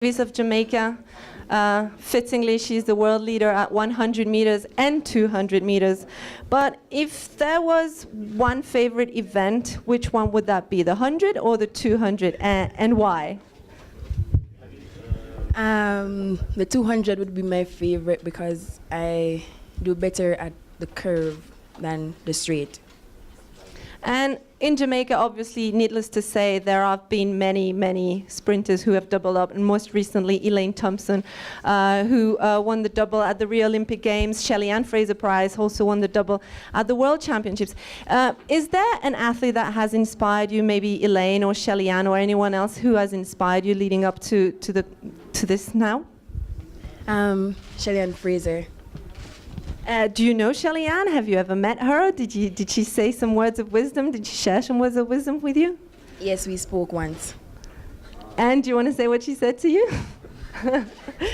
of Jamaica. Fittingly, she's the world leader at 100 meters and 200 meters. But if there was one favorite event, which one would that be, the 100 or the 200, and why? The 200 would be my favorite because I do better at the curve than the straight. And in Jamaica, obviously, needless to say, there have been many, many sprinters who have doubled up, and most recently, Elaine Thompson, who won the double at the Rio Olympic Games. Shelly-Ann Fraser-Price also won the double at the World Championships. Is there an athlete that has inspired you, maybe Elaine or Shelly-Ann or anyone else who has inspired you leading up to this now? Shelly-Ann Fraser. Do you know Shelly-Ann? Have you ever met her? Did she say some words of wisdom? Did she share some words of wisdom with you? Yes, we spoke once. And do you want to say what she said to you?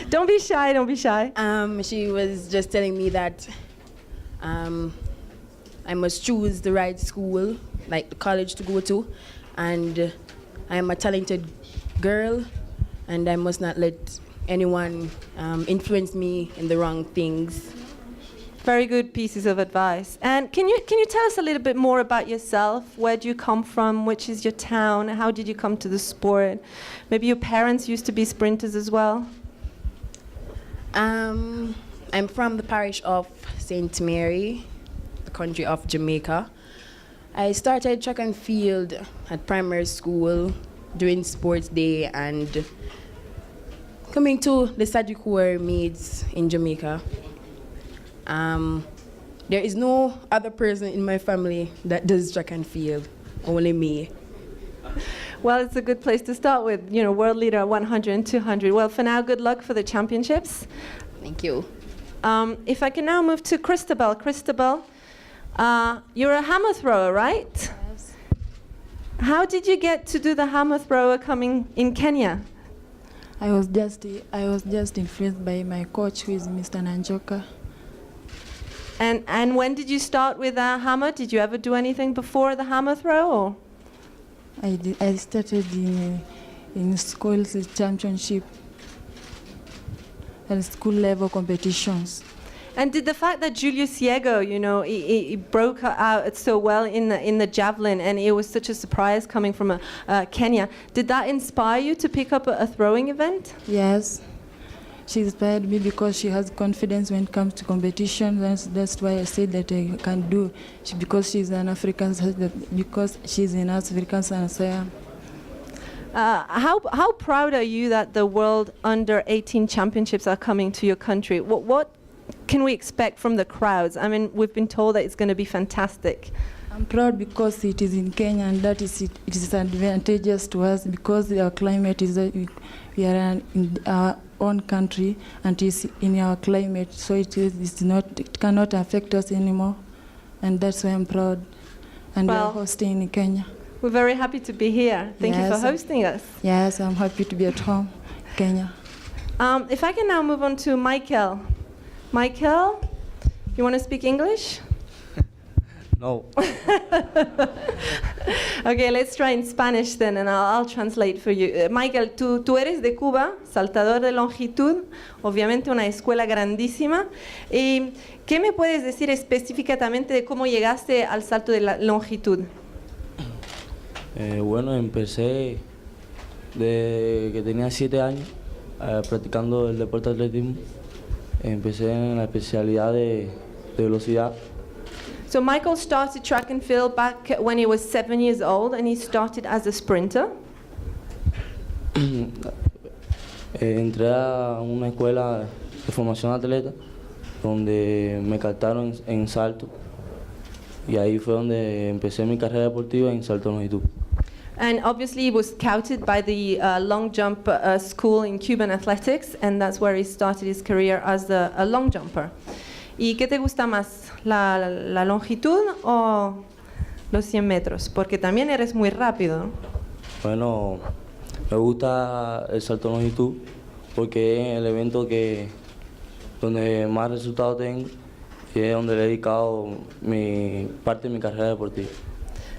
Don't be shy, don't be shy. She was just telling me that I must choose the right school, like the college to go to, and I am a talented girl, and I must not let anyone influence me in the wrong things. Very good pieces of advice. And can you tell us a little bit more about yourself? Where do you come from? Which is your town? How did you come to the sport? Maybe your parents used to be sprinters as well? I'm from the parish of St. Mary, the country of Jamaica. I started track and field at primary school during sports day and coming to the Sajikor meets in Jamaica. There is no other person in my family that does track and field, only me. Well, it's a good place to start with, you know, world leader at 100 and 200. Well, for now, good luck for the championships. Thank you. If I can now move to Christabel. Christabel, you're a hammer thrower, right? Yes. How did you get to do the hammer thrower coming in Kenya? I was just influenced by my coach, who is Mr. Nanjoka. And when did you start with a hammer? Did you ever do anything before the hammer throw? Or? I started in school championship and school level competitions. And did the fact that Julius Yego, you know, he broke out so well in the javelin, and it was such a surprise coming from Kenya, did that inspire you to pick up a throwing event? Yes. She inspired me because she has confidence when it comes to competition. That's why I said that I can do. Because she's an African, because she's in African, and so I am. How proud are you that the World Under-18 Championships are coming to your country? What can we expect from the crowds? I mean, we've been told that it's going to be fantastic. I'm proud because it is in Kenya, and that is it. It is advantageous to us because our climate is we are in our own country, and it's in our climate, so it cannot affect us anymore, and that's why I'm proud. And well, we're hosting in Kenya. We're very happy to be here. Thank you for hosting us. Yes, I'm happy to be at home, Kenya. If I can now move on to Michael. Michael, you want to speak English? No. Okay, let's try in Spanish then, and I'll translate for you. Michael, tú eres de Cuba, saltador de longitud, obviamente una escuela grandísima. ¿Qué me puedes decir específicamente de cómo llegaste al salto de la longitud? Bueno, empecé desde que tenía 7 años practicando el deporte de atletismo. Empecé en la especialidad de velocidad. So Michael started track and field back when he was 7 years old, and he started as a sprinter. Entré a una escuela de formación atleta donde me captaron en salto, y ahí fue donde empecé mi carrera deportiva en salto de longitud. And obviously he was scouted by the long jump school in Cuban athletics, and that's where he started his career as a long jumper. ¿Y qué te gusta más, la longitud o los 100 metros? Porque también eres muy rápido, ¿no? Bueno, me gusta el salto de longitud porque es el evento donde más resultados tengo y es donde le he dedicado parte de mi carrera deportiva.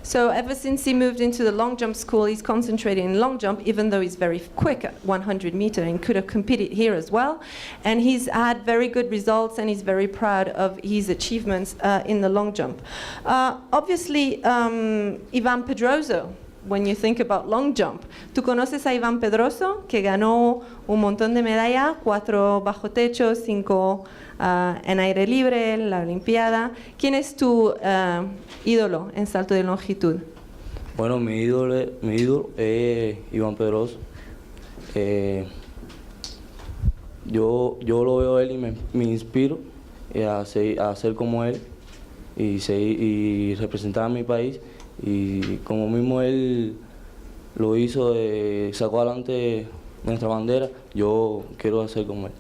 So ever since he moved into the long jump school, he's concentrating in long jump, even though he's very quick at 100 meter and could have competed here as well. And he's had very good results, and he's very proud of his achievements in the long jump. Obviously, Iván Pedroso, when you think about long jump, ¿tú conoces a Iván Pedroso, que ganó un montón de medallas, 4 bajo techo, 5 en aire libre, la Olimpiada? ¿Quién es tu ídolo en salto de longitud? Bueno, mi ídolo es Iván Pedroso. Yo lo veo a él y me inspiro a ser como él y representar a mi país. Y como mismo él lo hizo, sacó adelante nuestra bandera, yo quiero hacer como él.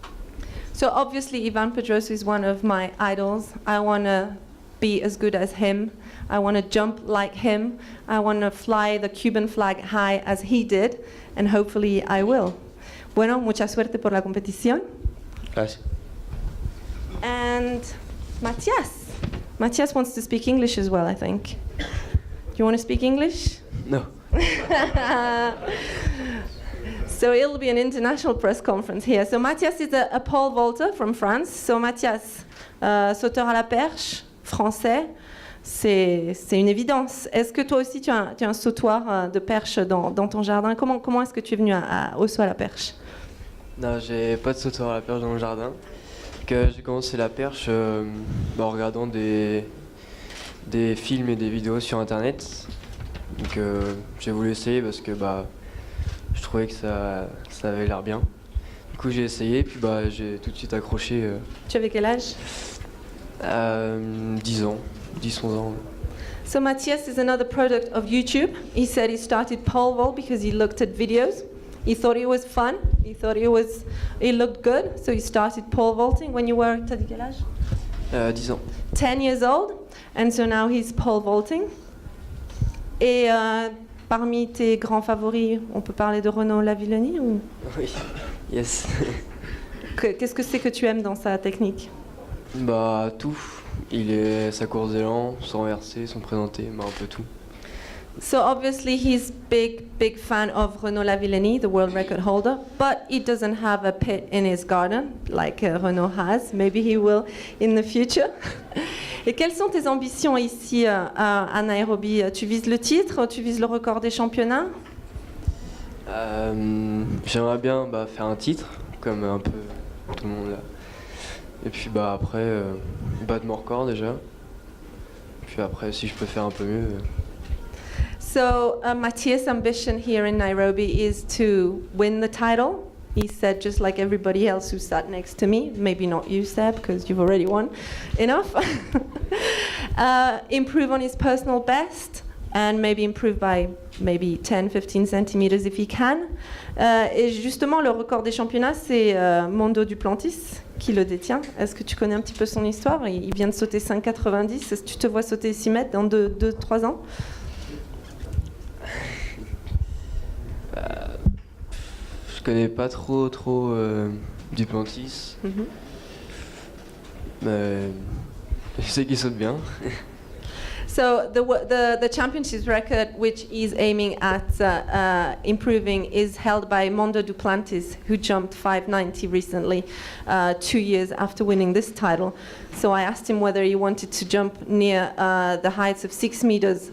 So obviously Iván Pedroso is one of my idols. I want to be as good as him. I want to jump like him. I want to fly the Cuban flag high as he did, and hopefully I will. Bueno, mucha suerte por la competición. Gracias. And Matías. Matías wants to speak English as well, I think. You want to speak English? No. So it'll be an international press conference here. So Matías is a pole vaulter from France. So Matías, sauteur à la perche, français, c'est une évidence. Est-ce que toi aussi tu as un sautoir de perche dans ton jardin? Comment est-ce que tu es venu au saut à la perche? Non, j'ai pas de sauteur à la perche dans mon jardin. J'ai commencé la perche en regardant des films et des vidéos sur internet. Donc j'ai voulu essayer parce que je trouvais que ça avait l'air bien. Du coup j'ai essayé, puis j'ai tout de suite accroché. Tu avais quel âge? 10 ans, 10-11 ans. So Matías is another product of YouTube. He said he started pole vault because he looked at videos. He thought it was fun. He thought it looked good. So he started pole vaulting. When you were, t'as dit quel âge? 10 ans. 10 years old. And so now he's pole vaulting. Et parmi tes grands favoris, on peut parler de Renaud Lavillenie ou? Oui, yes. Qu'est-ce que c'est que tu aimes dans sa technique? Tout. Sa course d'élan, son renversé, son présenté, un peu tout. So obviously he's big fan of Renaud Lavillenie, the world record holder, but he doesn't have a pit in his garden like Renaud has. Maybe he will in the future. Et quelles sont tes ambitions ici à Nairobi? Tu vises le titre? Tu vises le record des championnats? J'aimerais bien faire un titre, comme un peu tout le monde là. Et puis après, battre mon record déjà. Puis après, si je peux faire un peu mieux. So Matías' ambition here in Nairobi is to win the title. He said, just like everybody else who sat next to me, maybe not you, Seb, because you've already won enough. Improve on his personal best, and maybe improve by maybe 10-15 centimeters if he can. Et justement, le record des championnats, c'est Mondo Duplantis qui le détient. Est-ce que tu connais un petit peu son histoire? Il vient de sauter 5,90. Est-ce que tu te vois sauter 6 mètres dans 2-3 ans? Je connais pas trop Duplantis. Mais je sais qu'il saute bien. So the championship record, which he's aiming at improving, is held by Mondo Duplantis, who jumped 590 recently, 2 years after winning this title. So I asked him whether he wanted to jump near the heights of 6 meters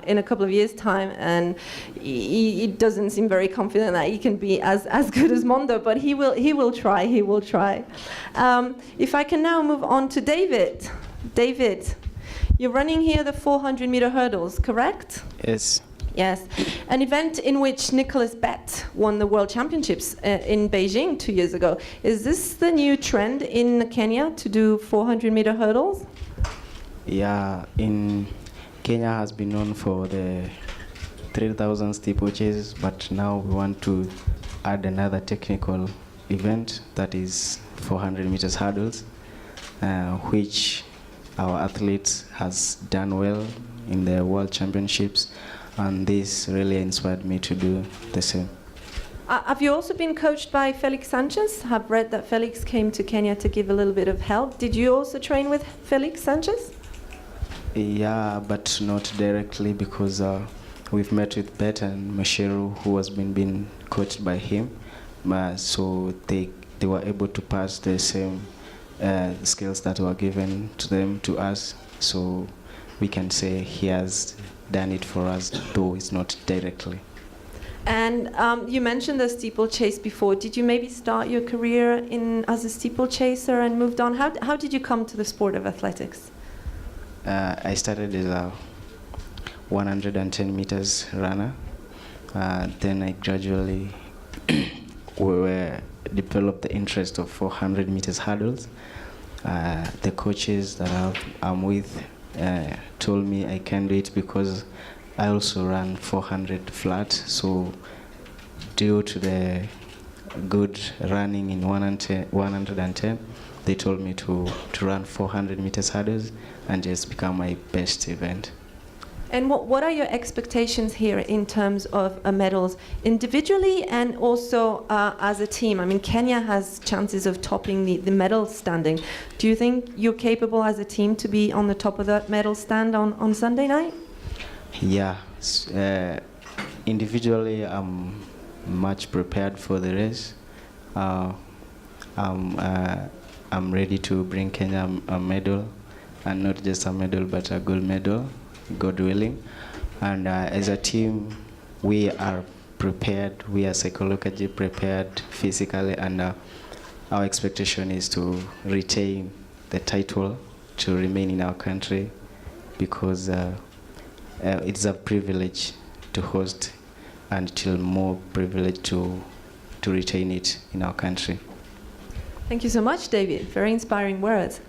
in a couple of years' time, and he doesn't seem very confident that he can be as good as Mondo, but he will try. He will try. If I can now move on to David. David. You're running here the 400-meter hurdles, correct? Yes. Yes. An event in which Nicholas Bett won the World Championships in Beijing 2 years ago. Is this the new trend in Kenya to do 400-meter hurdles? Yeah, in Kenya has been known for the 3,000 steeplechases, but now we want to add another technical event that is 400 meters hurdles, which our athletes has done well in the World Championships, and this really inspired me to do the same. Have you also been coached by Felix Sanchez? I've read that Felix came to Kenya to give a little bit of help. Did you also train with Felix Sanchez? Yeah, but not directly because we've met with Bet and Masheru, who has been coached by him. So they were able to pass the same skills that were given to them to us. So we can say he has done it for us, though it's not directly. And you mentioned the steeplechase before. Did you maybe start your career as a steeplechaser and moved on? How did you come to the sport of athletics? I started as a 110 meters runner. Then I gradually developed the interest of 400 meters hurdles. The coaches that I'm with told me I can do it because I also ran 400 flat. So due to the good running in 110, they told me to run 400 meters hurdles and just become my best event. And what are your expectations here in terms of medals individually and also as a team? I mean, Kenya has chances of topping the medal standing. Do you think you're capable as a team to be on the top of that medal stand on Sunday night? Yeah. Individually, I'm much prepared for the race. I'm ready to bring Kenya a medal, and not just a medal, but a gold medal, God willing. And as a team, we are prepared. We are psychologically prepared physically, and our expectation is to retain the title, to remain in our country, because it's a privilege to host, and still more privilege to retain it in our country. Thank you so much, David. Very inspiring words.